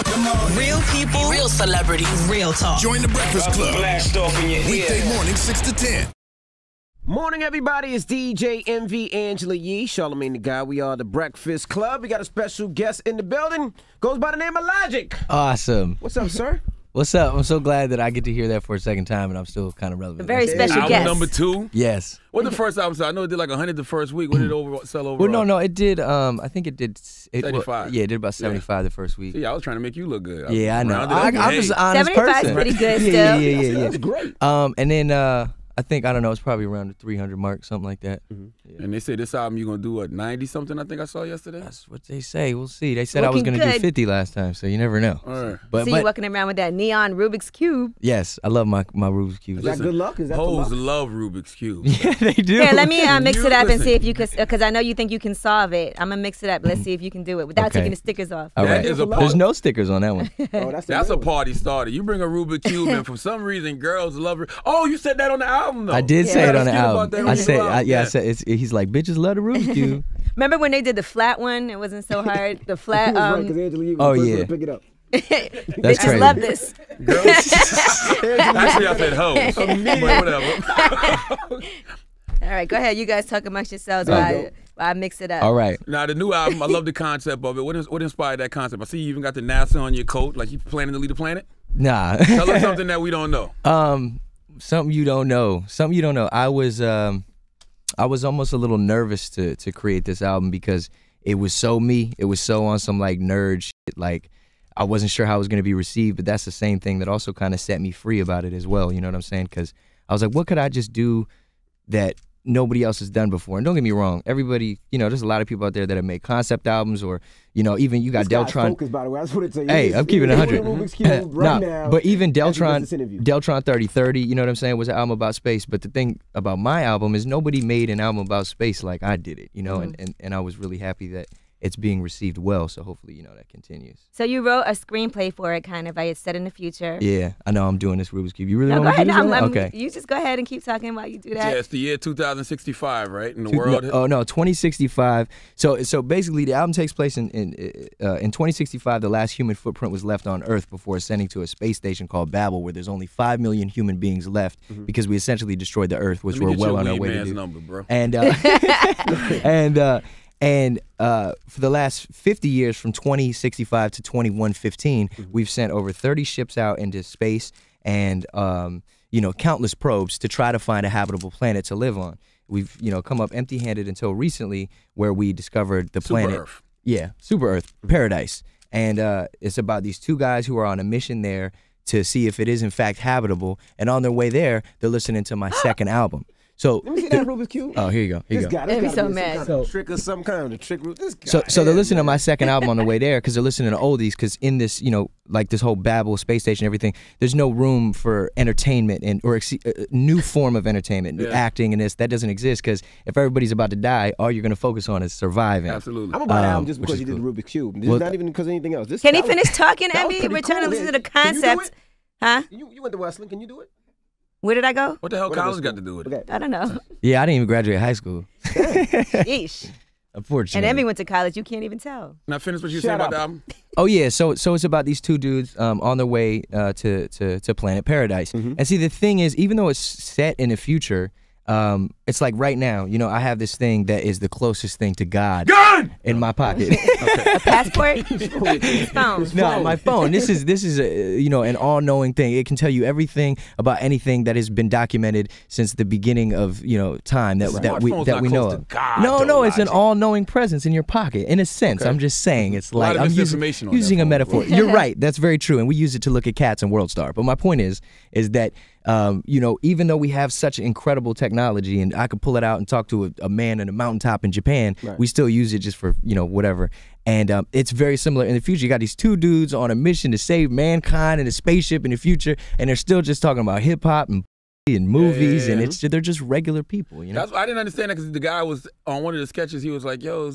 Real people, real celebrities, real talk. Join the Breakfast Club. Blast off in your Weekday morning, 6 to 10. Morning, everybody. It's DJ MV Angela Yee, Charlamagne the Guy. We are the Breakfast Club. We got a special guest in the building. Goes by the name of Logic. Awesome. What's up, sir? What's up? I'm so glad that I get to hear that for a second time, and I'm still kind of relevant. A very special Album guest. number 2. Yes. What the first album sell? I know it did like 100 the first week. What did it sell over? Well, no, it did. I think it did. 75. Yeah, it did about 75 the first week. See, I was trying to make you look good. Yeah, I know. Rounded up. I'm just an honest 75 person. is pretty good Yeah, still. yeah. That's great. And then I think, I don't know, it's probably around the 300 mark, something like that. And they say this album you're gonna do what 90 something? I think I saw yesterday. That's what they say. We'll see. They said I was Looking going to do good. 50 last time, so you never know. All right. But, See you walking around with that neon Rubik's Cube. yes, I love my Rubik's Cube. Is that good luck? Is that for Hoes luck? love Rubik's Cube. Yeah, they do. Here, let me mix You it up and listen. see if you could, because I know you think you can solve it. I'm going to mix it up. Let's see if you can do it without Okay. taking the stickers off. All That right. is a There's no stickers on that one. Oh, that's That's the a real one. party starter. You bring a Rubik's Cube, and for some reason, girls love it. Oh, you said that on the album, though. I did Yeah. say it on the Let's get about album. that I on said, the album. I said, he's like, bitches love the Rubik's Cube. Remember when they did the flat one? It wasn't so hard. The He flat, was right, because Angela Yee was Oh, the first yeah. one to pick it up. That's bitches crazy. love this. Girls. Actually, I said hoes. But whatever. All right, go ahead. You guys talk amongst yourselves Okay. while I mix it up. All right. Now the new album, I love the concept of it. What inspired that concept? I see you even got the NASA on your coat, like you planning to leave the planet. Nah. Tell us something that we don't know. Something you don't know. Something you don't know. I was almost a little nervous to create this album because it was so me. It was so on some like nerd shit. Like I wasn't sure how it was going to be received, but that's the same thing that also kind of set me free about it as well. You know what I'm saying? Because I was like, what could I just do that nobody else has done before? And don't get me wrong, everybody, there's a lot of people out there that have made concept albums, or even you got This guy's Deltron. focused, by the way. I just want to tell you. Hey, He's- I'm keeping it he's 100. doing Rubik's Cube right now. But even as he does Deltron, this interview. Deltron 3030, you know what I'm saying, was an album about space. But the thing about my album is nobody made an album about space like I did it, and I was really happy that it's being received well. So hopefully, that continues. So you wrote a screenplay for it, kind of. It's set in the future. Yeah, I know I'm doing this Rubik's Cube. You really No, go want to ahead. do this? I'm- Okay. You just go ahead and keep talking while you do Yeah, that. it's the year 2065, right? In the world. No, 2065. So basically, the album takes place in 2065. The last human footprint was left on Earth before ascending to a space station called Babel, where there's only 5 million human beings left because we essentially destroyed the Earth, which Let me we're get well your on our weed way to man's do. number, bro. And for the last 50 years, from 2065 to 2115, we've sent over 30 ships out into space and countless probes to try to find a habitable planet to live on. We've come up empty-handed until recently, where we discovered the planet. Earth. Yeah, Super Earth, Paradise. And it's about these two guys who are on a mission there to see if it is in fact habitable. And on their way there, they're listening to my second album. So Let me see that Rubik's Cube. oh, here you go. Here This you go. guy, They'd be this so gotta mad. some kind of trick or some kind of trick. This guy. So they're listening to my second album on the way there because they're listening to oldies, because in this, like this whole Babel space station, everything, there's no room for entertainment or new form of entertainment, acting and this. That doesn't exist, because if everybody's about to die, all you're going to focus on is surviving. Absolutely. I'm about the album just which because is you did cool. the Rubik's Cube. This Well, is not even because of anything else. Can he finish talking, that was Emmy? pretty We're trying to cool, listen to man. the Can you do concept. it? Huh? You went to Wesleyan. Can you do it? Where did I go? What the hell Whatever college got school. to do with it? Okay. I don't know. Yeah, I didn't even graduate high school, Yeesh. unfortunately. And Emmy went to college. You can't even tell. Now finish what you Shut said about up. the album. Oh yeah, so it's about these two dudes on their way to planet Paradise. And see, the thing is, even though it's set in the future, it's like right now, I have this thing that is the closest thing to God in my pocket. A passport? His phone. No, my phone. This is an all-knowing thing. It can tell you everything about anything that has been documented since the beginning of time that Smartphone's we not know close of. to God, No, though, it's an Logic. all-knowing presence in your pocket. In a sense, Okay. I'm just saying it's A lot like of I'm misinformation on that using a phone, metaphor. bro. You're right. That's very true, and we use it to look at cats and WorldStar. But my point is that even though we have such incredible technology, and I could pull it out and talk to a man on a mountaintop in Japan, we still use it just for whatever. And it's very similar in the future. You got these two dudes on a mission to save mankind in a spaceship in the future, and they're still just talking about hip hop and movies, Yeah. and they're just regular people. That's I didn't understand that, because the guy was on one of the sketches. He was like, "Yo,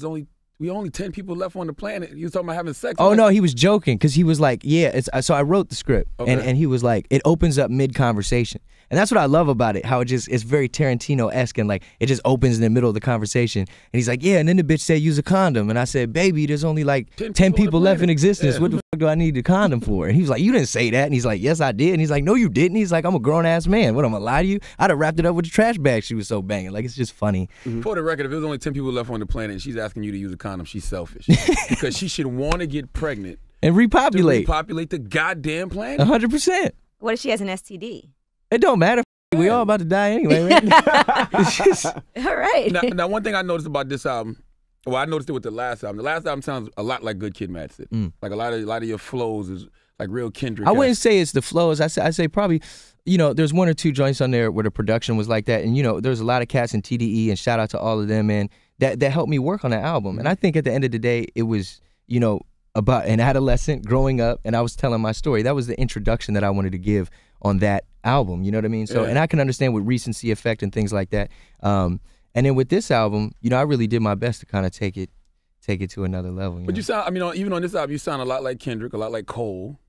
we only 10 people left on the planet." He was talking about having sex. Oh I'm no, like, he was joking, because he was like, yeah. So I wrote the script, Okay. and he was like, it opens up mid conversation, And that's what I love about it, how it's very Tarantino-esque, and like it just opens in the middle of the conversation. And he's like, yeah, and then the bitch said use a condom. And I said, baby, there's only like 10 people left in existence. Yeah. What the fuck do I need a condom for? And he was like, you didn't say that. And he's like, yes, I did. And he's like, no, you didn't. He's like, I'm a grown-ass man. What, I'm gonna lie to you? I'd have wrapped it up with the trash bag. She was so banging. Like, it's just funny. For the record, if there's only 10 people left on the planet and she's asking you to use a condom, she's selfish. Because she should want to get pregnant And to repopulate. repopulate the goddamn planet. 100%. What if she has an STD? It don't matter. We all about to die anyway, right? It's just, All right. Now, one thing I noticed about this album, well, I noticed it with the last album. The last album sounds a lot like Good Kid, Mad City. Like a lot of your flows is like real Kendrick. I wouldn't say it's the flows. I say probably, there's one or two joints on there where the production was like that. And, there's a lot of cats in TDE, and shout out to all of them, man, that helped me work on the album. And I think at the end of the day, it was, about an adolescent growing up, and I was telling my story. That was the introduction that I wanted to give on that album. You know what I mean? So, and I can understand with recency effect and things like that. And then with this album, I really did my best to kind of take it to another level. But you sound, even on this album, you sound a lot like Kendrick, a lot like Cole,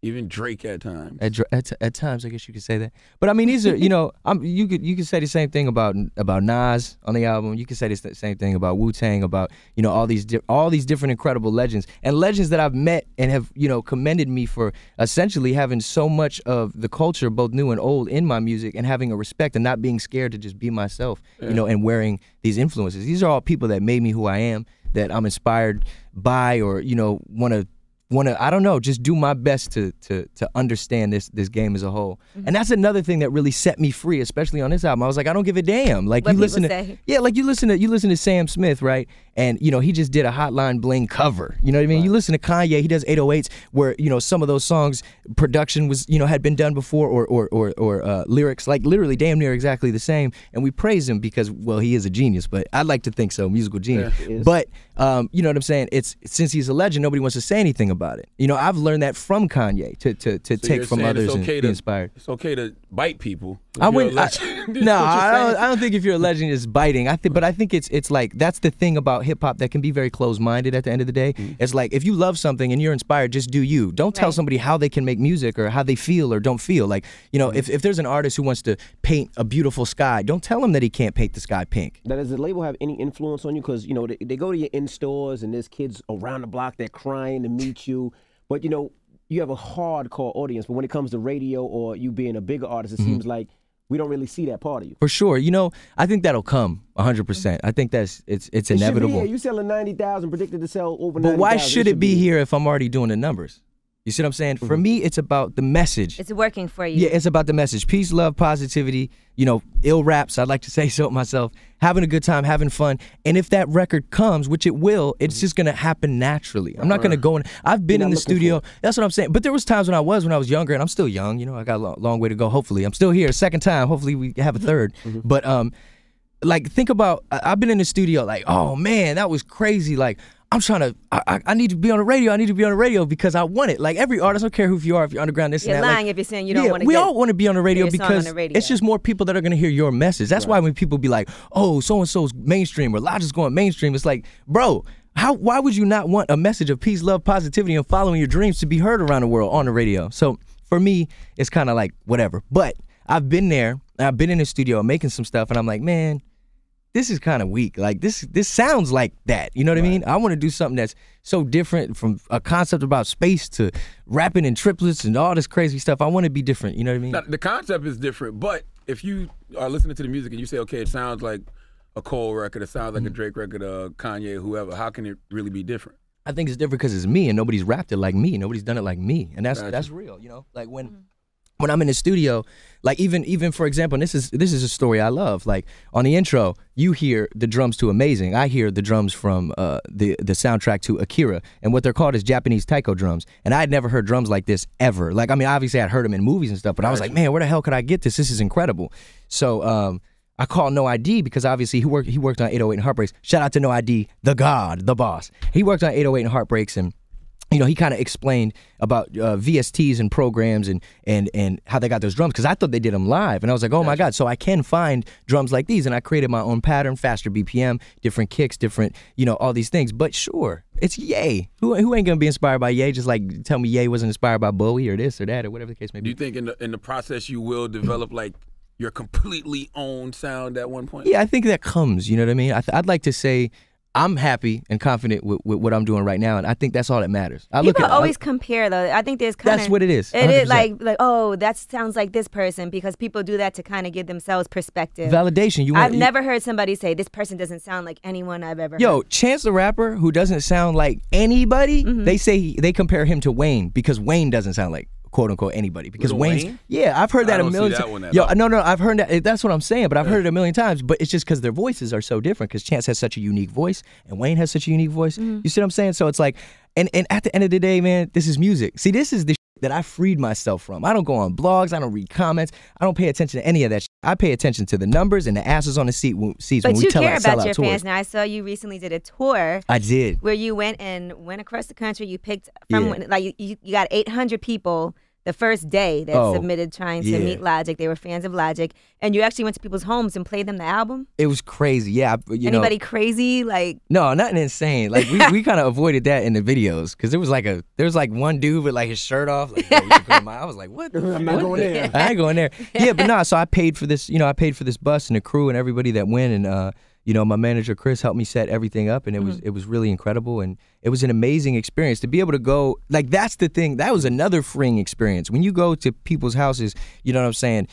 even Drake at times. At times, I guess you could say that. But I mean, these are, you could say the same thing about Nas on the album. You could say the same thing about Wu-Tang, about all these different incredible legends, and legends that I've met and have commended me for essentially having so much of the culture, both new and old, in my music, and having a respect and not being scared to just be myself, and wearing these influences. These are all people that made me who I am, that I'm inspired by, or want to I don't know, just do my best to understand this game as a whole. And that's another thing that really set me free, especially on this album. I was like, I don't give a damn. Like, What you listen people to say. yeah, like you listen to Sam Smith, right? And he just did a Hotline Bling cover. You know what I mean? You listen to Kanye, he does 808s where some of those songs production was had been done before, or lyrics like literally damn near exactly the same. And we praise him because, well, he is a genius, but I'd like to think so, musical genius. Yeah. But you know what I'm saying? It's since he's a legend, nobody wants to say anything about it. I've learned that from Kanye to So take you're from saying others it's okay and to, be inspired. It's okay to bite people. if I you're a wouldn't. legend. No, That's what you're saying? I don't think if you're a legend, it's biting. But I think it's like that's the thing about hip hop that can be very closed-minded. At the end of the day, it's like if you love something and you're inspired, just do you. Don't tell somebody how they can make music or how they feel or don't feel. Like if there's an artist who wants to paint a beautiful sky, don't tell him that he can't paint the sky pink. Now, does the label have any influence on you? Because, they go to your in-stores and there's kids around the block, they're crying to meet you. But, you have a hardcore audience. But when it comes to radio or you being a bigger artist, it seems like we don't really see that part of you. For sure. I think that'll come 100%. I think it's inevitable. You selling 90,000, predicted to sell over 90,000. But why should it be here if I'm already doing the numbers? You see what I'm saying? For me, it's about the message. It's working for you. Yeah, it's about the message. Peace, love, positivity, ill raps, I'd like to say so myself, having a good time, having fun. And if that record comes, which it will, it's just going to happen naturally. I'm not going to go in. I've been in the studio. That's what I'm saying. But there was times when I was younger, and I'm still young. I got a long way to go, hopefully. I'm still here, second time. Hopefully we have a third. But like, think about, I've been in the studio like, oh, man, that was crazy. Like, I'm trying to, I need to be on the radio. I need to be on the radio because I want it. Like every artist, I don't care who you are, if you're underground, this You're and that. lying like, if you're saying you don't want to. we all want to be on the radio your song because on the radio. it's just more people that are going to hear your message. That's why when people be like, oh, so-and-so's mainstream or Logic's going mainstream, it's like, bro, why would you not want a message of peace, love, positivity, and following your dreams to be heard around the world on the radio? So for me, it's kind of like whatever. But I've been there, I've been in the studio making some stuff, and I'm like, man, this is kind of weak. Like this sounds like that. You know what I mean? I want to do something that's so different, from a concept about space to rapping in triplets and all this crazy stuff. I want to be different. You know what I mean? Now, the concept is different, but if you are listening to the music and you say, okay, it sounds like a Cole record, it sounds like a Drake record, Kanye, whoever, how can it really be different? I think it's different because it's me, and nobody's rapped it like me. Nobody's done it like me, and that's real. Like when I'm in the studio, like even for example, and this is a story I love. Like on the intro, you hear the drums to Amazing. I hear the drums from the soundtrack to Akira, and what they're called is Japanese taiko drums. And I had never heard drums like this ever. Like, I mean, obviously I'd heard them in movies and stuff, but I was like, man, where the hell could I get this? This is incredible. So I called No ID because obviously he worked on 808 and Heartbreaks. Shout out to No ID, the god, the boss. He worked on 808 and Heartbreaks, and he kind of explained about VSTs and programs and how they got those drums, because I thought they did them live. And I was like, oh my God, so I can find drums like these. And I created my own pattern, faster BPM, different kicks, different, all these things. But sure, it's Ye. Who ain't going to be inspired by Ye? Just like tell me Ye wasn't inspired by Bowie or this or that or whatever the case may be. Do you think in the process you will develop like your completely own sound at one point? Yeah, I think that comes. You know what I mean? I'd like to say I'm happy and confident with what I'm doing right now, and I think that's all that matters. People always compare, though. I think there's kind of... That's what it is. It 100%. is like, oh, that sounds like this person, because people do that to kind of give themselves perspective. Validation. I've never heard somebody say, this person doesn't sound like anyone I've ever Yo, heard. Chance the Rapper, who doesn't sound like anybody, they say they compare him to Wayne because Wayne doesn't sound like quote unquote anybody, because Lil Wayne's Wayne? yeah, I've heard that a million times. Yo, no, I've heard that. That's what I'm saying, but I've heard it a million times. But it's just because their voices are so different. Because Chance has such a unique voice, and Wayne has such a unique voice. You see what I'm saying? So it's like, and at the end of the day, man, this is music. See, this is the that I freed myself from. I don't go on blogs. I don't read comments. I don't pay attention to any of that. I pay attention to the numbers and the asses on the seats when we tell our sellout tours. But you care about your fans. Now, I saw you recently did a tour. I did. Where you went across the country. You picked from you got 800 people the first day that submitted trying to meet Logic. They were fans of Logic. And you actually went to people's homes and played them the album? It was crazy, yeah. Anybody crazy? Like no, nothing insane. Like we kind of avoided that in the videos because there was like one dude with like his shirt off. Like, I was like, what? I'm not going there. I ain't going there. Yeah, but no, so I paid for this, I paid for this bus and the crew and everybody that went, and my manager Chris helped me set everything up, and it was really incredible, and it was an amazing experience to be able to go. Like, that's the thing. That was another freeing experience. When you go to people's houses, you know what I'm saying?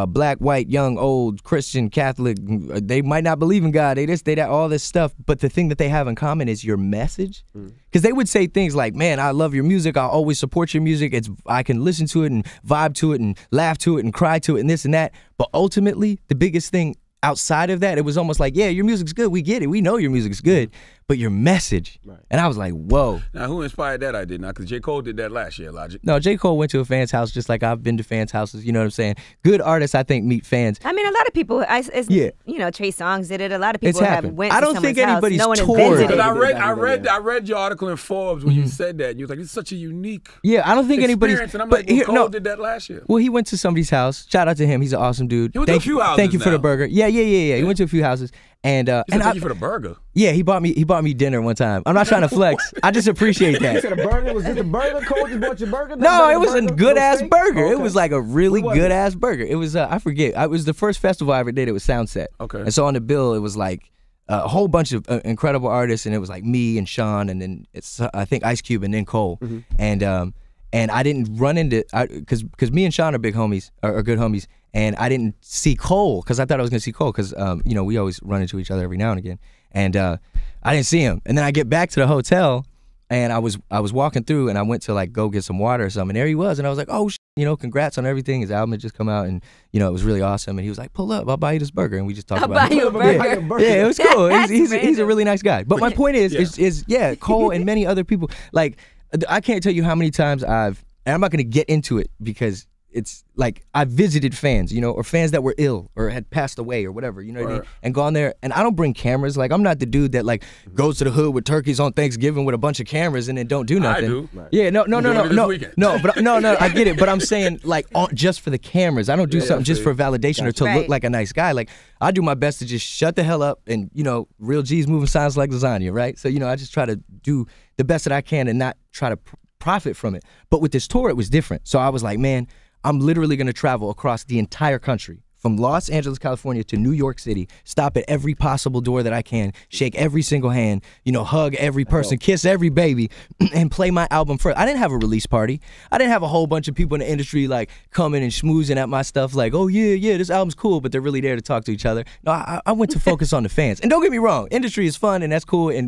Black, white, young, old, Christian, Catholic. They might not believe in God. They this, they that, all this stuff. But the thing that they have in common is your message. Because they would say things like, "Man, I love your music. I'll always support your music. I can listen to it and vibe to it and laugh to it and cry to it and this and that." But ultimately, the biggest thing outside of that, it was almost like, yeah, your music's good. We get it. We know your music's good. But your message. Right. And I was like, whoa. Now, who inspired that idea? Now, because J. Cole did that last year, Logic. No, J. Cole went to a fan's house just like I've been to fans' houses. You know what I'm saying? Good artists, I think, meet fans. I mean, a lot of people, Trey Songz did it. A lot of people have went I to don't think house. anybody's No one toured. invented it. But I read your article in Forbes when you said that. And you was like, it's such a unique I don't think anybody's. And I'm like, Cole did that last year. Well, he went to somebody's house. Shout out to him. He's an awesome dude. He went to a few houses. Thank you for the burger. Yeah. He went to a few houses. And thank you for the burger. Yeah, he bought me dinner one time. I'm not trying to flex. I just appreciate that. You said a burger? Was this a burger? Cole just bought your burger? No, it was a good ass burger. It was like a really good ass burger. It was I forget. It was the first festival I ever did. It was Soundset. Okay. And so on the bill, it was like a whole bunch of incredible artists, and it was like me and Sean, and then it's I think Ice Cube, and then Cole. And I didn't run into because me and Sean are big homies, are good homies. And I didn't see Cole because I thought I was going to see Cole because, we always run into each other every now and again. And I didn't see him. And then I get back to the hotel, and I was walking through, and I went to, like, go get some water or something. And there he was. And I was like, oh, congrats on everything. His album had just come out, and, it was really awesome. And he was like, pull up. I'll buy you this burger. And we just talked about it. I'll buy you a burger. Yeah, it was cool. He's a really nice guy. But my point is Cole and many other people. Like, I can't tell you how many times and I'm not going to get into it because it's like I've visited fans, or fans that were ill or had passed away or whatever, what I mean? And gone there, and I don't bring cameras. Like, I'm not the dude that like goes to the hood with turkeys on Thanksgiving with a bunch of cameras and then don't do nothing. I do. Yeah, no, I get it. But I'm saying like just for the cameras. I don't do something just for validation or to look like a nice guy. Like, I do my best to just shut the hell up and real G's moving signs like lasagna, right? So I just try to do the best that I can and not try to profit from it. But with this tour, it was different. So I was like, man, I'm literally going to travel across the entire country, from Los Angeles, California to New York City, stop at every possible door that I can, shake every single hand, hug every person, kiss every baby, and play my album first. I didn't have a release party. I didn't have a whole bunch of people in the industry like coming and schmoozing at my stuff like, oh yeah, this album's cool, but they're really there to talk to each other. No, I went to focus on the fans. And don't get me wrong, industry is fun and that's cool, and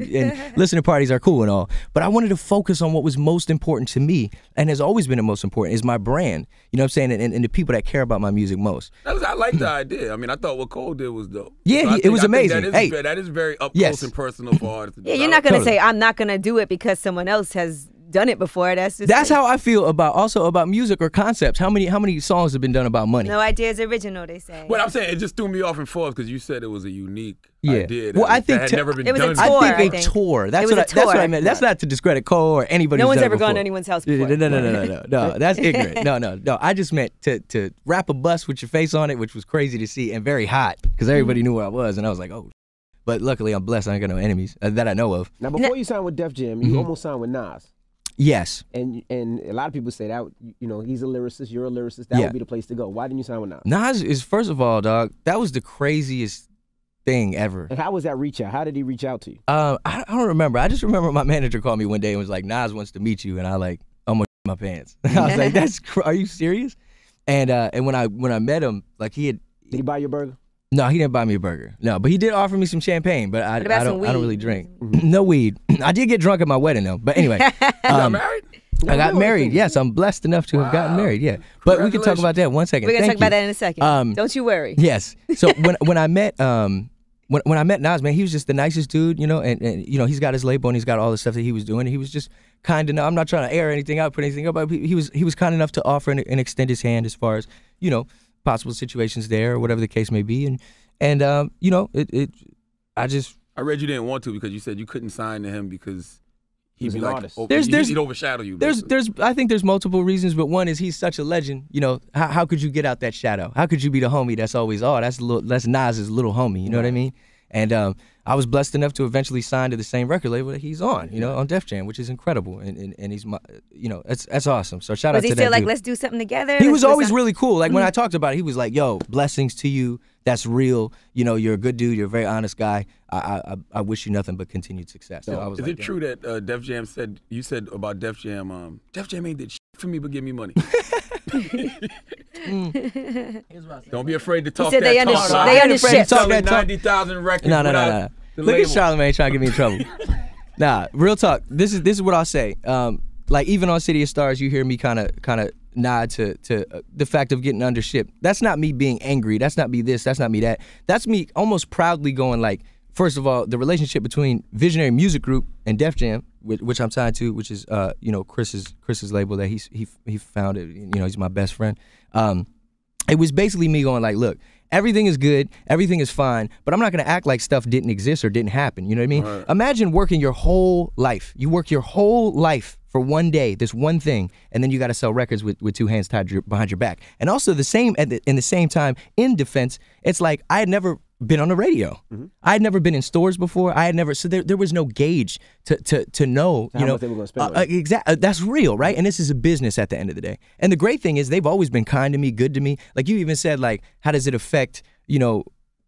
listening parties are cool and all, but I wanted to focus on what was most important to me and has always been the most important, is my brand. You know what I'm saying? And the people that care about my music most. I like the idea. I mean, I thought what Cole did was dope. Yeah, it was amazing. That is very up close and personal for artists. Yeah, you're not going to say, I'm not going to do it because someone else has done it before. That's how I feel about music or concepts. How many songs have been done about money? No idea is original, they say. Well, I'm saying it just threw me off in Forbes because you said it was a unique idea. Well, I think that had never been done. I think a tour. That's what I meant. That's not to discredit Cole or anybody. No one's ever before. gone to anyone's house before. No. That's ignorant. No. I just meant to wrap a bus with your face on it, which was crazy to see and very hot because everybody knew where I was, and I was like, oh. But luckily, I'm blessed. I ain't got no enemies that I know of. Now, before you signed with Def Jam, you almost signed with Nas. Yes. And a lot of people say that, you know, he's a lyricist, you're a lyricist, that would be the place to go. Why didn't you sign with Nas? Nas is, first of all, dog, that was the craziest thing ever. And how was that reach out? How did he reach out to you? I don't remember. I just remember my manager called me one day and was like, Nas wants to meet you, and I like almost my pants. I was like, are you serious? And when I met him, like did he buy you a burger? No, he didn't buy me a burger. No, but he did offer me some champagne, but I don't really drink. No weed. I did get drunk at my wedding though. But anyway. You got married? I got married. Yes, I'm blessed enough to have gotten married. Yeah. But we can talk about that 1 second. We're going to talk about that in a second. Don't you worry. Yes. So when I met when I met Nas, man, he was just the nicest dude, you know, and you know, he's got his label and he's got all the stuff that he was doing. He was just kind enough. I'm not trying to air anything out, put anything up, but he was kind enough to offer and extend his hand as far as, you know, possible situations there or whatever the case may be. And you know, I read you didn't want to because you said you couldn't sign to him because he'd be like, he'd overshadow you. I think there's multiple reasons, but one is he's such a legend. You know, how could you get out that shadow? How could you be the homie that's always, that's Nas's little homie, you know what I mean? And I was blessed enough to eventually sign to the same record label that he's on, you know, on Def Jam, which is incredible. And he's my, you know, that's awesome. So shout out to that dude. Was he still like, let's do something together? He was always really cool. Like when I talked about it, he was like, yo, blessings to you. That's real. You know, you're a good dude. You're a very honest guy. I wish you nothing but continued success. So I was is it true that Def Jam you said about Def Jam, Def Jam ain't did shit for me but give me money? Don't be afraid to talk that talk. They understand. Talk that 90,000 records. No. Look at Charlamagne trying to get me in trouble. Nah, real talk. This is what I'll say. Like even on City of Stars, you hear me kind of nod to the fact of getting undershipped. That's not me being angry. That's not me this. That's not me that. That's me almost proudly going like, first of all, the relationship between Visionary Music Group and Def Jam, which I'm signed to, which is you know, Chris's label that he founded. You know, he's my best friend. It was basically me going like, look, everything is good, everything is fine, but I'm not gonna act like stuff didn't exist or didn't happen. You know what I mean? Right. Imagine working your whole life. You work your whole life for one day, this one thing, and then you got to sell records with two hands tied behind your back. And also in the same time, in defense, it's like I had never been on the radio. Mm-hmm. I had never been in stores before. I had never, so there was no gauge to know, you know, much they were gonna spend on it. Exactly. That's real, right? And this is a business at the end of the day. And the great thing is they've always been kind to me, good to me. Like you even said, like, how does it affect, you know,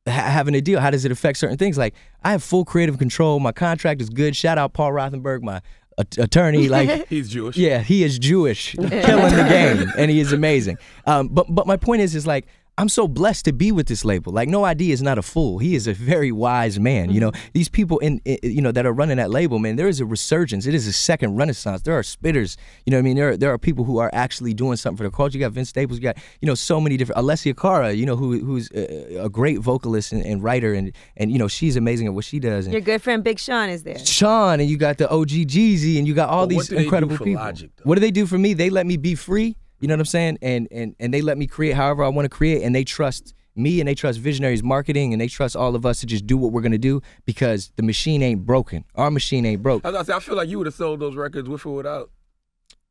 having a deal? How does it affect certain things? Like I have full creative control. My contract is good. Shout out Paul Rothenberg, my attorney. Like he's Jewish. Yeah, he is Jewish, killing the game, and he is amazing. But my point is like, I'm so blessed to be with this label. Like, No ID is not a fool. He is a very wise man. You know, these people you know, that are running that label, man, there is a resurgence. It is a second renaissance. There are spitters. You know what I mean? There are people who are actually doing something for the culture. You got Vince Staples. You got, you know, so many different. Alessia Cara, you know, who's a great vocalist and writer, and you know, she's amazing at what she does. And your good friend Big Sean is there. Sean, and you got the OG Jeezy, and you got all these incredible people. Logic, what do they do for me? They let me be free. You know what I'm saying? And they let me create however I want to create, and they trust me, and they trust Visionaries Marketing, and they trust all of us to just do what we're going to do because the machine ain't broken. Our machine ain't broke. I feel like you would have sold those records with or without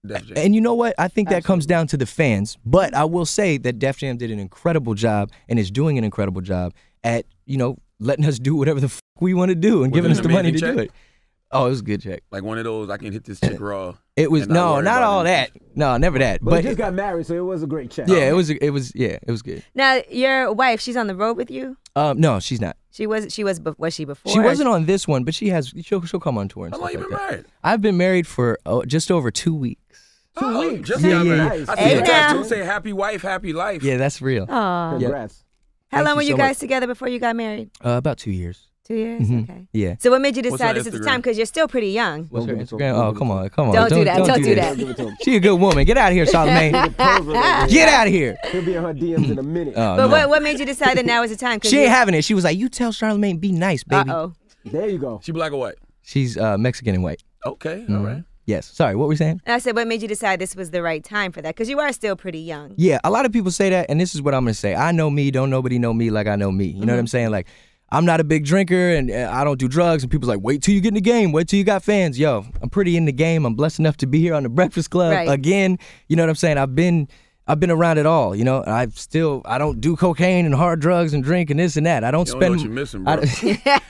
Def Jam. And you know what? I think that comes down to the fans. But I will say that Def Jam did an incredible job and is doing an incredible job at, you know, letting us do whatever the fuck we want to do and giving us the money to do it. Oh, it was a good check. Like one of those, I can hit this chick raw. It was not all that. No, never that. But he just got married, so it was a great check. Yeah, it was good. Now, your wife, she's on the road with you? No, she's not. Was she before? She wasn't on this one, but she'll come on tour and stuff like that. How long you been married? I've been married for just over 2 weeks. 2 weeks? Just got married. Nice. I see you guys do say happy wife, happy life. Yeah, that's real. Aw. Congrats. How long were you guys together before you got married? About 2 years. 2 years? Mm-hmm. Okay. Yeah. So what made you decide this is the time? Because you're still pretty young. What's her Instagram? Oh, come on. Don't do that. She a good woman. Get out of here, Charlamagne. Get out of here. He'll be in her DMs in a minute. But what made you decide that now is the time? She ain't having it. She was like, you tell Charlamagne, be nice, baby. Uh-oh. There you go. She black or white? She's Mexican and white. Okay, all right. Yes. Sorry, what were we saying? I said, what made you decide this was the right time for that? Because you are still pretty young. Yeah, a lot of people say that, and this is what I'm going to say. I know me, don't nobody know me like I know me. You know what I'm saying? Like, I'm not a big drinker, and I don't do drugs, and people's like, wait till you get in the game, wait till you got fans. Yo, I'm pretty in the game. I'm blessed enough to be here on the Breakfast Club again. You know what I'm saying? I've been I've been around it all, you know. I don't do cocaine and hard drugs and drink and this and that. I don't spend. Know what you're missing, bro.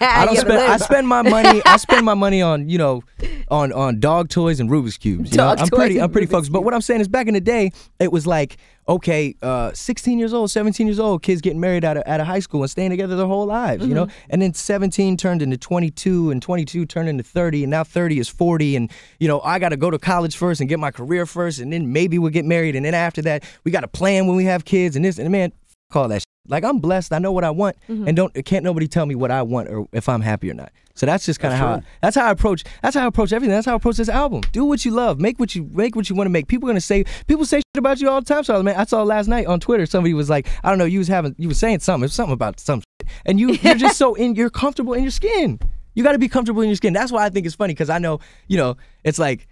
I spend my money. I spend my money on, you know, on dog toys and Rubik's cubes. You know, I'm pretty focused. But what I'm saying is, back in the day, it was like, okay, 16 years old, 17 years old, kids getting married out of high school and staying together their whole lives, you know? And then 17 turned into 22, and 22 turned into 30, and now 30 is 40, and, you know, I got to go to college first and get my career first, and then maybe we'll get married, and then after that, we got to plan when we have kids, and this, and man, f all that shit. Like, I'm blessed, I know what I want, and can't nobody tell me what I want or if I'm happy or not. So that's just kind of that's how I approach everything. That's how I approach this album. Do what you love. Make what you want to make. People say shit about you all the time. So, man, I saw last night on Twitter, somebody was like, I don't know, you was saying something. It was something about some shit. And you're just you're comfortable in your skin. You got to be comfortable in your skin. That's why I think it's funny, because I know, you know, it's like,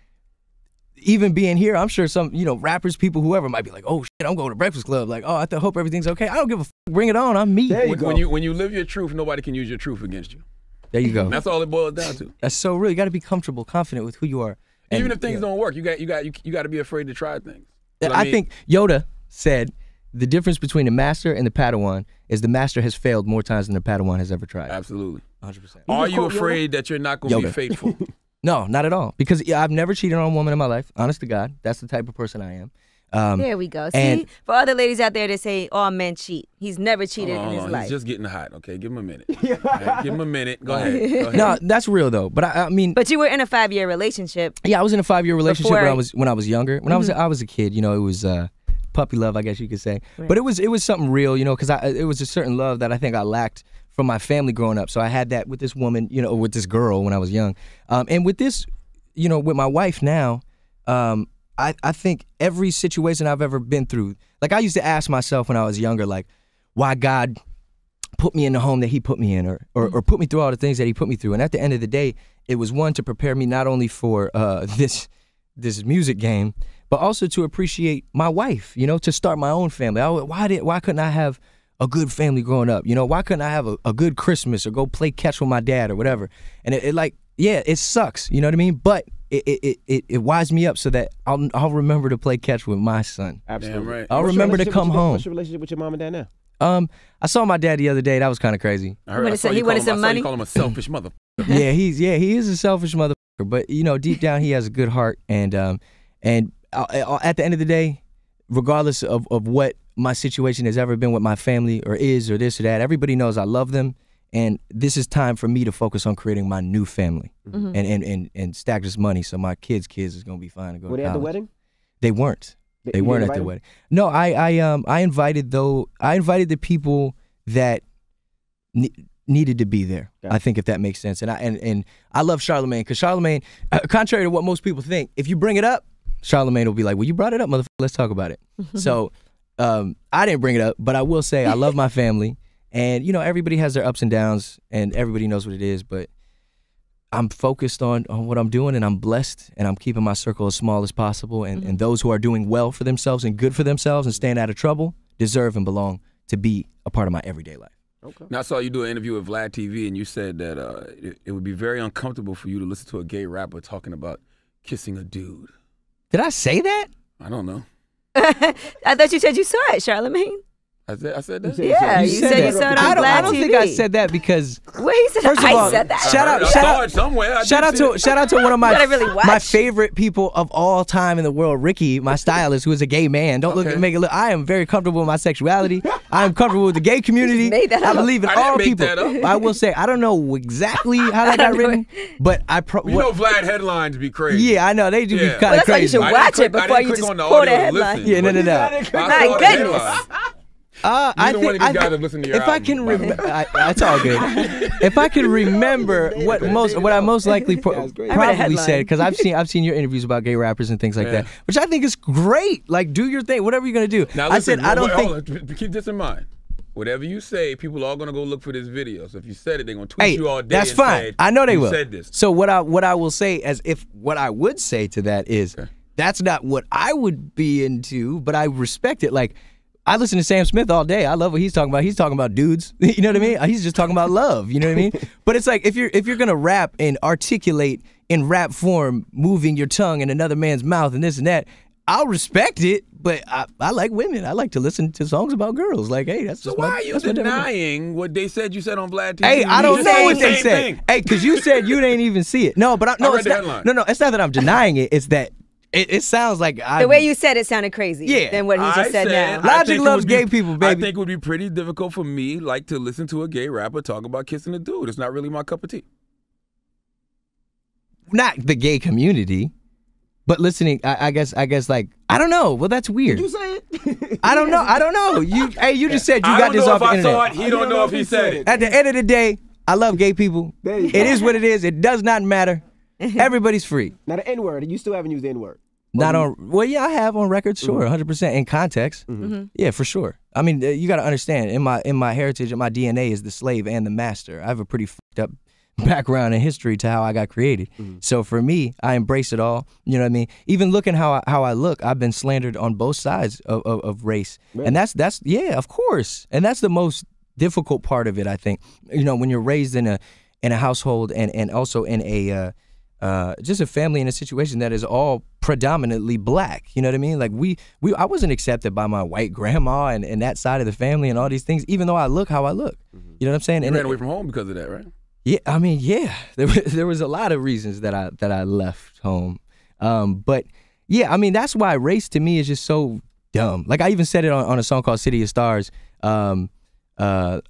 even being here, I'm sure some, you know, rappers, people, whoever might be like, oh shit, I'm going to Breakfast Club. Like, oh, I hope everything's okay. I don't give a f. Bring it on. I'm me. There you go. go. When you live your truth, nobody can use your truth against you. There you go. And that's all it boils down to. That's so real. You got to be comfortable, confident with who you are. And, even if things don't work, you got to be afraid to try things. I think Yoda said the difference between the master and the Padawan is the master has failed more times than the Padawan has ever tried. Absolutely. 100%. Are you afraid that you're not going to be faithful? No, not at all. Because I've never cheated on a woman in my life. Honest to God, that's the type of person I am. There we go. See, for other ladies out there that say all men cheat, he's never cheated in his life. He's just getting hot. Okay, give him a minute. Right, give him a minute. Go ahead. No, that's real though. But I mean, but you were in a 5-year relationship. Yeah, I was in a 5-year relationship when I was younger. When I was a kid, you know, it was puppy love, I guess you could say. Right. But it was something real, you know, because it was a certain love that I think I lacked from my family growing up. So I had that with this woman, you know, with this girl when I was young, and with this, you know, with my wife now. I think every situation I've ever been through, like I used to ask myself when I was younger, like, why God put me in the home that he put me in, or put me through all the things that he put me through. And at the end of the day, it was one, to prepare me not only for this music game, but also to appreciate my wife, you know, to start my own family. Why couldn't I have a good family growing up? You know, why couldn't I have a good Christmas or go play catch with my dad or whatever? And it sucks, you know what I mean? But it winds me up so that I'll remember to play catch with my son. Absolutely. Damn right. I'll remember to come home. What's your relationship with your mom and dad now? I saw my dad the other day. That was kind of crazy. He wanted some money. You call him a selfish motherfucker. Yeah, he is a selfish motherfucker. But you know, deep down, he has a good heart. And at the end of the day, regardless of what my situation has ever been with my family or is or this or that, everybody knows I love them. And this is time for me to focus on creating my new family and stack this money so my kids is gonna be fine and go to college. Were they at the wedding? They weren't. They weren't at the wedding. No, I invited the people that needed to be there. Gotcha. I think, if that makes sense. And I love Charlamagne, because Charlamagne, contrary to what most people think, if you bring it up, Charlamagne will be like, well, you brought it up, motherfucker, let's talk about it. So I didn't bring it up, but I will say I love my family. And, you know, everybody has their ups and downs, and everybody knows what it is, but I'm focused on what I'm doing, and I'm blessed, and I'm keeping my circle as small as possible, and those who are doing well for themselves and good for themselves and staying out of trouble deserve and belong to be a part of my everyday life. Okay. Now, I saw you do an interview with Vlad TV, and you said that it would be very uncomfortable for you to listen to a gay rapper talking about kissing a dude. Did I say that? I don't know. I thought you said you saw it, Charlamagne. I said that? Yeah, you said you saw it on Vlad TV. I don't think I said that, because first of all, said that. Shout out to one of my favorite people of all time in the world, Ricky, my stylist, who is a gay man. Make it look. I am very comfortable with my sexuality. I am comfortable with the gay community. I believe in all people. I will say, I don't know exactly how that got written, but you know Vlad headlines be crazy. Yeah, I know, they do be kind of crazy. That's why you should watch it before you just quote a headline. Yeah, no. My goodness. I think if I can remember, it's all good. If I can remember what I most likely probably said, because I've seen your interviews about gay rappers and things like that, which I think is great. Like, do your thing, whatever you're gonna do. Now, listen, I don't think. Keep this in mind. Whatever you say, people are gonna go look for this video. So if you said it, they're gonna tweet you all day. That's fine. I know they will. Said this. So what I will say, what I would say to that is, that's not what I would be into, but I respect it. Like, I listen to Sam Smith all day. I love what he's talking about. He's talking about dudes. You know what I mean? He's just talking about love. You know what I mean? But it's like, if you're gonna rap and articulate in rap form, moving your tongue in another man's mouth and this and that, I'll respect it, but I like women. I like to listen to songs about girls. Like, hey, that's So just why my, are you that's my different- denying what they said you said on Vlad TV? Hey, I You don't just know said what the they same said. thing. Hey, because you said you didn't even see it. No, but no, I read it's the not, headline. no, it's not that I'm denying it. It's that it sounds like The way you said it sounded crazy. Yeah. Than what he just said now. Logic I think it loves would be- gay people, baby. I think it would be pretty difficult for me, like, to listen to a gay rapper talk about kissing a dude. It's not really my cup of tea. not the gay community, but listening. I guess like I don't know. Well, that's weird. Did you say it? I don't know. You just said you I got don't this know off if the I internet. saw it. He don't know if he said it. At the end of the day, I love gay people. There you It go. is what it is. It does not matter. Everybody's free. Now the N-word, you still haven't used the N-word. Not on. Well, yeah, I have on record, sure, 100% in context. Yeah, for sure. I mean, you got to understand. In my heritage, and my DNA is the slave and the master. I have a pretty fucked up background and history to how I got created. So for me, I embrace it all. You know what I mean? Even looking how I look, I've been slandered on both sides of race, and that's yeah, of course, and that's the most difficult part of it. I think when you're raised in a household and also in a just a family in a situation that is all predominantly black. You know what I mean? Like I wasn't accepted by my white grandma and that side of the family and all these things, even though I look how I look. You know what I'm saying? You And ran away from home because of that, right? yeah, I mean, yeah, there was a lot of reasons that I left home. But yeah, I mean, that's why race to me is just so dumb. Like I even said it on a song called City of Stars. I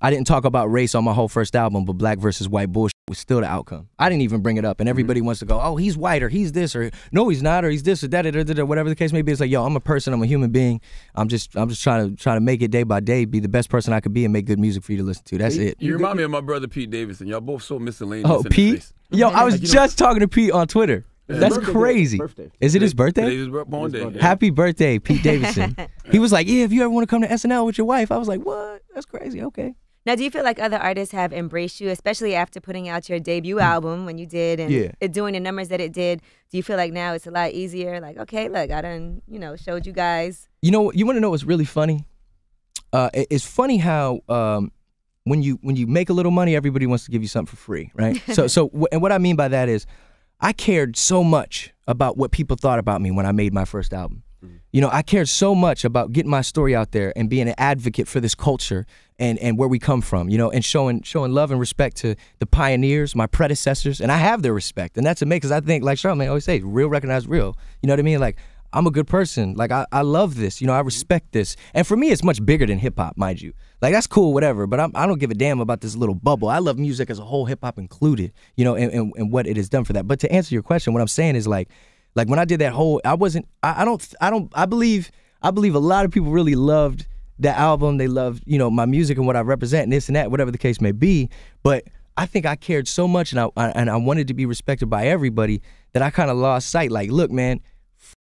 didn't talk about race on my whole first album, but black versus white bullshit was still the outcome. I didn't even bring it up, and everybody wants to go, oh, he's white, or he's this, or no, he's not, or he's this, or that, or whatever the case may be. It's like, yo, I'm a person, I'm a human being. I'm just trying to make it day by day, be the best person I could be, and make good music for you to listen to. That's it. You remind me of my brother Pete Davidson. Y'all both so miscellaneous. Oh, in the Pete? face. Yo, I was Like, just talking to Pete on Twitter. That's Birthday, crazy. birthday. Is it his birthday? Today's his born day. Yeah. Happy birthday, Pete Davidson. He was like, yeah, if you ever want to come to SNL with your wife. I was like, what? That's crazy. Okay. Now, do you feel like other artists have embraced you, especially after putting out your debut album when you did and it doing the numbers that it did? Do you feel like now it's a lot easier? Like, okay, look, I done, showed you guys. You know, you want to know what's really funny? It's funny how when you make a little money, everybody wants to give you something for free, right? And what I mean by that is, I cared so much about what people thought about me when I made my first album. I cared so much about getting my story out there and being an advocate for this culture and where we come from, and showing love and respect to the pioneers, my predecessors, and I have their respect, and that's amazing because I think, like Charlamagne always says, real recognize real. You know what I mean? Like, I'm a good person. Like, I love this. I respect this. And for me, it's much bigger than hip-hop, mind you. Like, that's cool, whatever, but I don't give a damn about this little bubble. I love music as a whole, hip-hop included, and what it has done for that. But to answer your question, what I'm saying is, like when I did that whole, I believe a lot of people really loved that album. They loved, my music and what I represent and this and that, whatever the case may be. But I think I cared so much and I wanted to be respected by everybody that I kind of lost sight. Like, look, man,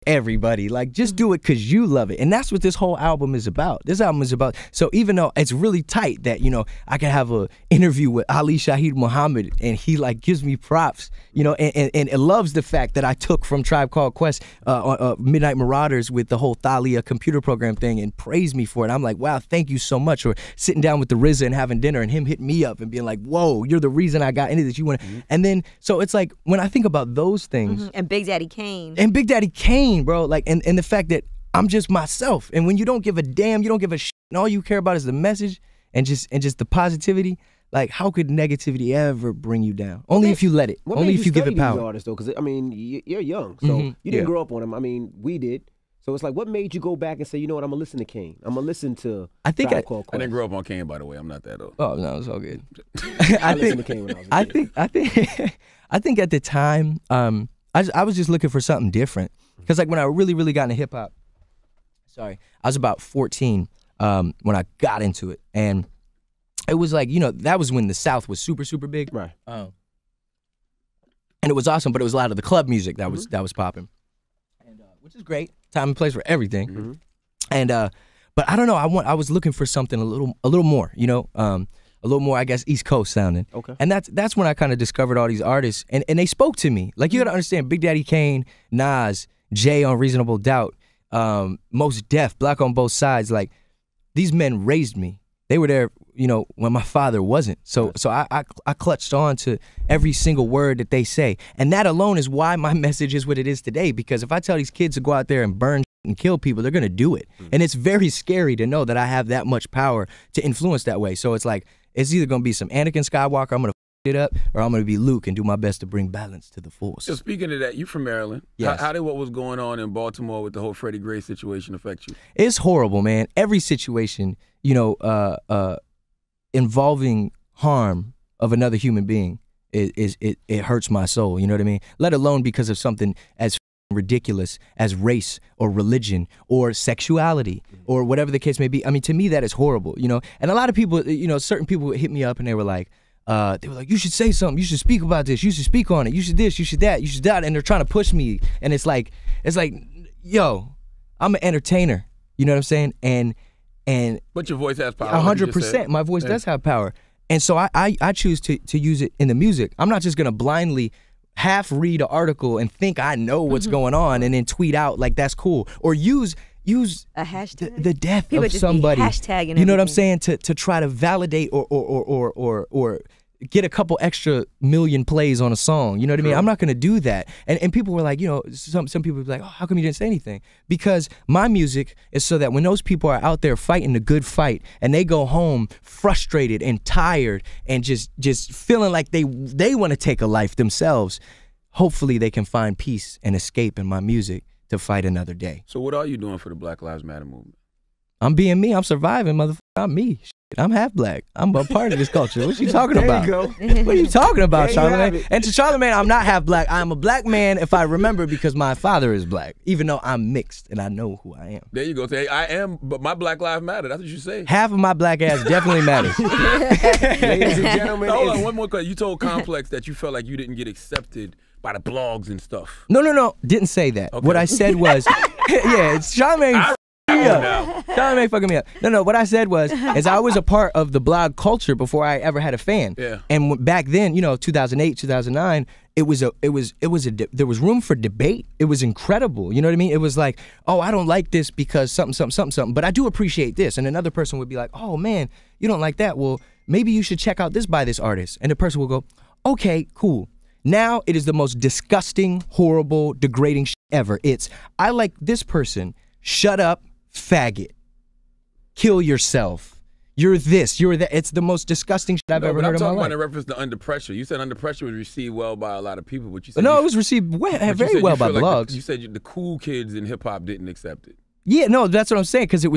everybody, like, just do it because you love it. And that's what this whole album is about. This album is about, so even though it's really tight that, I can have an interview with Ali Shaheed Muhammad and he like gives me props, and it loves the fact that I took from Tribe Called Quest Midnight Marauders with the whole Thalia computer program thing and praised me for it. I'm like, wow, thank you so much. Or sitting down with the RZA and having dinner and him hitting me up and being like, whoa, you're the reason I got into this. You want to, and then, so it's like, when I think about those things. And Big Daddy Kane. And Big Daddy Kane, bro, like, and the fact that I'm just myself, and when you don't give a damn, you don't give a shit, and all you care about is the message and just the positivity. Like, how could negativity ever bring you down? Only if you let it. Only if you give it power. These artists, though, because I mean, you're young, so you didn't grow up on them. I mean, we did. So it's like, what made you go back and say, you know what, I'm gonna listen to Kane. I'm gonna listen to. I think Tribe Called Quest. I didn't grow up on Kane, by the way. I'm not that old. Oh no, it's all good. I listened to Kane when I was a kid. I think at the time, I was just looking for something different. Because like when I really, really got into hip hop, I was about 14 when I got into it, and it was like, that was when the South was super, super big, Right. And it was awesome, but it was a lot of the club music that was popping, and which is great, time and place for everything, and but I don't know, I was looking for something a little more, a little more, I guess, East Coast sounding. Okay. And that's when I kind of discovered all these artists, and they spoke to me. Like, you got to understand, Big Daddy Kane, Nas, Jay on Reasonable Doubt, Mos Def, Black on Both Sides. Like, these men raised me. They were there, when my father wasn't. So I clutched on to every single word that they say. And that alone is why my message is what it is today. Because if I tell these kids to go out there and burn and kill people, they're gonna do it. And it's very scary to know that I have that much power to influence that way. So it's like, it's either gonna be some Anakin Skywalker, I'm gonna it up, or I'm gonna be Luke and do my best to bring balance to the Force. So speaking of that, you from Maryland. Yes. How did what was going on in Baltimore with the whole Freddie Gray situation affect you? It's horrible, man. Every situation, you know, involving harm of another human being it hurts my soul. You know what I mean? Let alone because of something as ridiculous as race or religion or sexuality or whatever the case may be. I mean, to me, that is horrible. You know, and a lot of people, you know, certain people would hit me up and they were like, you should say something. You should speak about this. You should speak on it. You should this. You should that. You should that. And they're trying to push me. And it's like, yo, I'm an entertainer. You know what I'm saying? And but your voice has power. 100%. My voice does have power. And so I choose to use it in the music. I'm not just gonna blindly half read an article and think I know what's going on and then tweet out like that's cool or use a hashtag, the death people of somebody. Hashtagging you know what I'm everything. saying? To try to validate or get a couple extra million plays on a song. You know what I mean? I'm not gonna do that. And people were like, you know, some people would be like, oh, how come you didn't say anything? Because my music is so that when those people are out there fighting the good fight and they go home frustrated and tired and just feeling like they want to take a life themselves, hopefully they can find peace and escape in my music to fight another day. So what are you doing for the Black Lives Matter movement? I'm being me. I'm surviving, motherfucker. I'm me. Shit, I'm half black. I'm a part of this culture. What you talking about? There you What are you talking about, There you have Charlamagne? it. And to Charlamagne, I'm not half black. I'm a black man if I remember because my father is black, even though I'm mixed and I know who I am. There you go. Say, I am, but my Black Lives Matter. That's what you say. Half of my black ass definitely matters. Ladies and gentlemen, Hold on, it's- one more question. You told Complex that you felt like you didn't get accepted by the blogs and stuff. No. Didn't say that. Okay. What I said was, yeah, it's Charlamagne. Charlamagne fucking me up. No. What I said was, is I was a part of the blog culture before I ever had a fan. Yeah. And back then, you know, 2008, 2009, there was room for debate. It was incredible. You know what I mean? It was like, oh, I don't like this because something, but I do appreciate this. And another person would be like, oh man, you don't like that. Well, maybe you should check out this by this artist. And the person will go, okay, cool. Now it is the most disgusting, horrible, degrading shit ever. It's, I like this person. Shut up, faggot. Kill yourself. You're this, you're that. It's the most disgusting shit I've ever heard in my I'm talking life. about in reference to Under Pressure. You said Under Pressure was received well by a lot of people, but you said No, it was received very well by blogs. You said the cool kids in hip hop didn't accept it. Yeah, no, that's what I'm saying, because it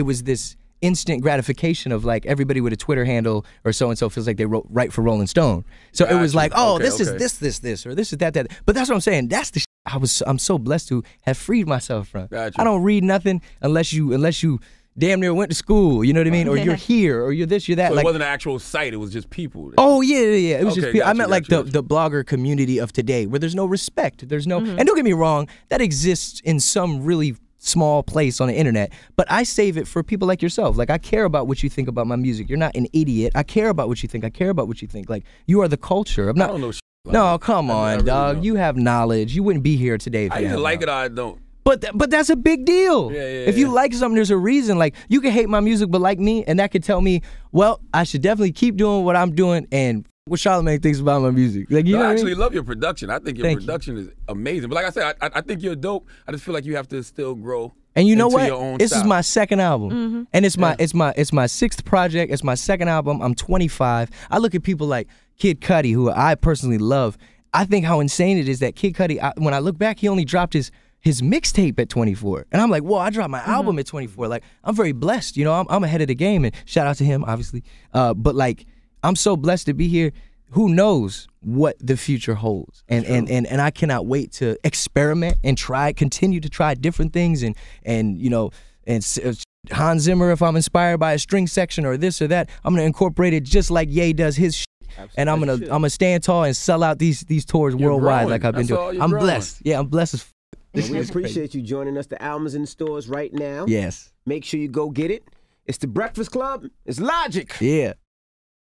was this instant gratification of like everybody with a Twitter handle or so and so feels like they write for Rolling Stone. So it was like, oh, this is this, or this is that. But that's what I'm saying. That's the shit I'm so blessed to have freed myself from. Gotcha. I don't read nothing unless you damn near went to school. You know what I mean? Or you're here, or you're this, you're that. So like, it wasn't an actual site. It was just people. oh yeah. It was Okay, just people. I gotcha, meant like gotcha. the blogger community of today, where there's no respect. There's no, and don't get me wrong, that exists in some really small place on the internet, but I save it for people like yourself. Like, I care about what you think about my music. You're not an idiot. I care about what you think. I care about what you think. Like, you are the culture. I'm not. I don't know. Shit like No, that. come I on, really dog. don't. You have knowledge. You wouldn't be here today if I you either had like it knowledge. or I don't. But that's a big deal. Yeah, if you yeah. like something, there's a reason. Like, you can hate my music, but like me, and that could tell me, well, I should definitely keep doing what I'm doing and what Charlamagne thinks about my music. Like, you No, know I what I actually mean? love your production. I think your Thank you. production is amazing. But like I said, I think you're dope. I just feel like you have to still grow. And you know into what? your own This is style. my second album, and it's my sixth project. It's my second album. I'm 25. I look at people like Kid Cudi, who I personally love. I think how insane it is that Kid Cudi, when I look back, he only dropped his mixtape at 24, and I'm like, whoa! I dropped my album at 24. Like, I'm very blessed. You know, I'm ahead of the game, and shout out to him, obviously. But like, I'm so blessed to be here. Who knows what the future holds? And I cannot wait to experiment and continue to try different things and you know, Hans Zimmer, if I'm inspired by a string section or this or that, I'm gonna incorporate it just like Ye does his shit. And I'm gonna stand tall and sell out these tours You're worldwide growing. like I've been That's all doing. you're I'm growing. blessed. Yeah, I'm blessed as And we appreciate you joining us. The album's in the stores right now. Yes. Make sure you go get it. It's The Breakfast Club. It's Logic. Yeah.